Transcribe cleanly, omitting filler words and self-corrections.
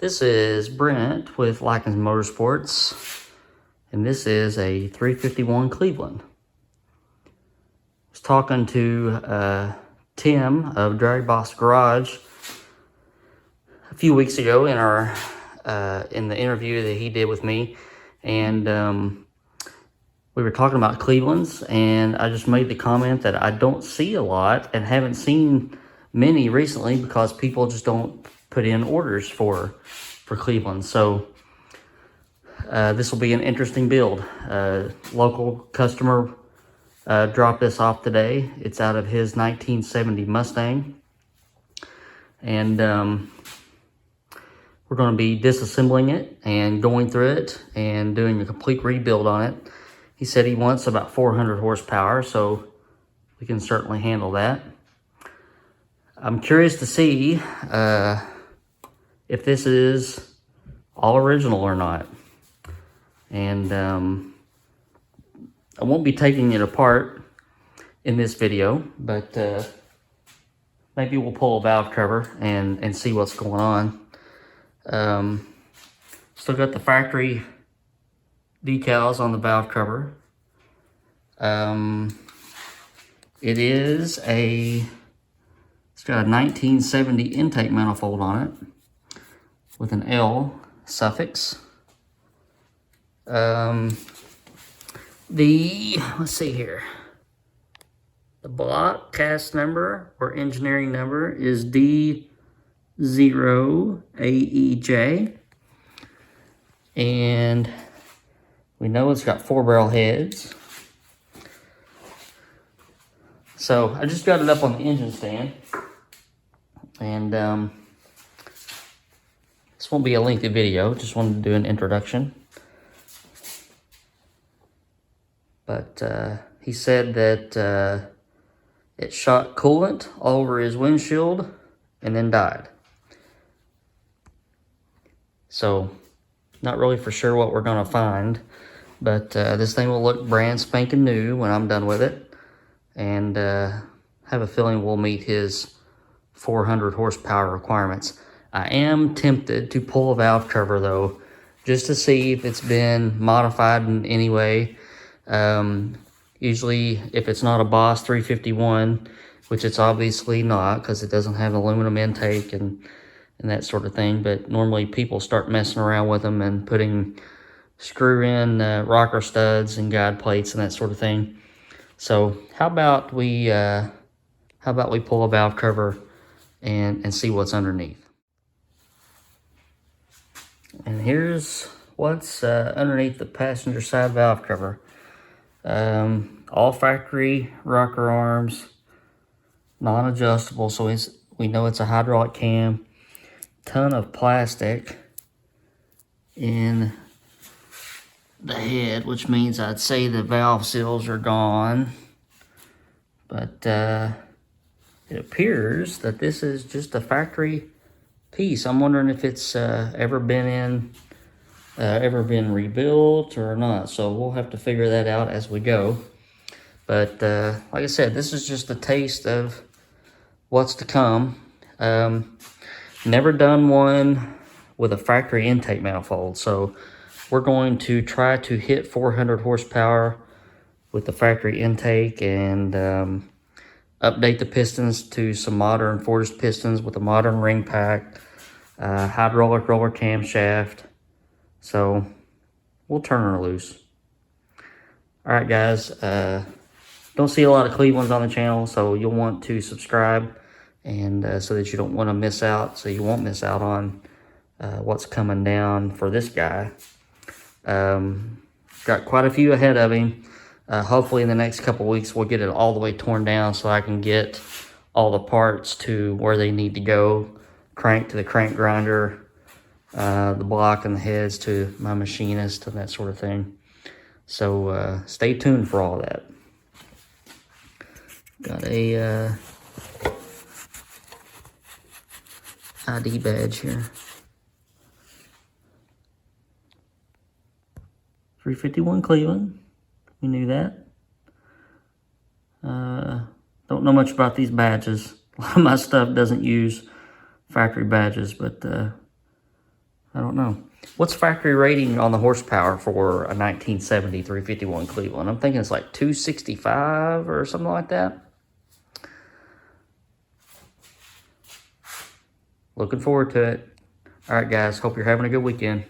This is Brent with Lykins Motorsports, and this is a 351 Cleveland. I was talking to Tim of Drag Boss Garage a few weeks ago in our in the interview that he did with me, and we were talking about Clevelands, and I just made the comment that I don't see a lot and haven't seen many recently because people just don't put in orders for Cleveland. So this will be an interesting build. Local customer dropped this off today. It's out of his 1970 Mustang, and we're going to be disassembling it and going through it and doing a complete rebuild on it. He said he wants about 400 horsepower, so we can certainly handle that. I'm curious to see if this is all original or not. And I won't be taking it apart in this video, but maybe we'll pull a valve cover and see what's going on. Still got the factory decals on the valve cover. It's got a 1970 intake manifold on it with an L suffix. Let's see here. The block cast number or engineering number is D0AEJ. And we know it's got 4-barrel heads. So I just got it up on the engine stand. And this won't be a lengthy video, just wanted to do an introduction. But he said that it shot coolant all over his windshield and then died. So, not really for sure what we're going to find. But this thing will look brand spanking new when I'm done with it. And have a feeling we'll meet his 400 horsepower requirements. I am tempted to pull a valve cover though, just to see if it's been modified in any way. Usually if it's not a Boss 351, which it's obviously not because it doesn't have an aluminum intake and that sort of thing, but normally people start messing around with them and putting screw-in rocker studs and guide plates and that sort of thing. So how about we pull a valve cover and see what's underneath. And here's what's underneath the passenger side valve cover. All factory rocker arms, non-adjustable, so we know it's a hydraulic cam. Ton of plastic in the head, which means I'd say the valve seals are gone. But it appears that this is just a factory piece. I'm wondering if it's ever been rebuilt or not. So we'll have to figure that out as we go. But like I said, this is just a taste of what's to come. Never done one with a factory intake manifold. So we're going to try to hit 400 horsepower with the factory intake and update the pistons to some modern forged pistons with a modern ring pack, hydraulic roller camshaft. So we'll turn her loose. All right, guys. Don't see a lot of Clevelands on the channel, so you'll want to subscribe, and so that you don't want to miss out, so you won't miss out on what's coming down for this guy. Got quite a few ahead of him. Hopefully in the next couple weeks we'll get it all the way torn down so I can get all the parts to where they need to go. Crank to the crank grinder, the block and the heads to my machinist and that sort of thing. So stay tuned for all that. Got a ID badge here. 351 Cleveland. We knew that. Don't know much about these badges. A lot of my stuff doesn't use factory badges, but I don't know. What's factory rating on the horsepower for a 1970 351 Cleveland? I'm thinking it's like 265 or something like that. Looking forward to it. All right, guys. Hope you're having a good weekend.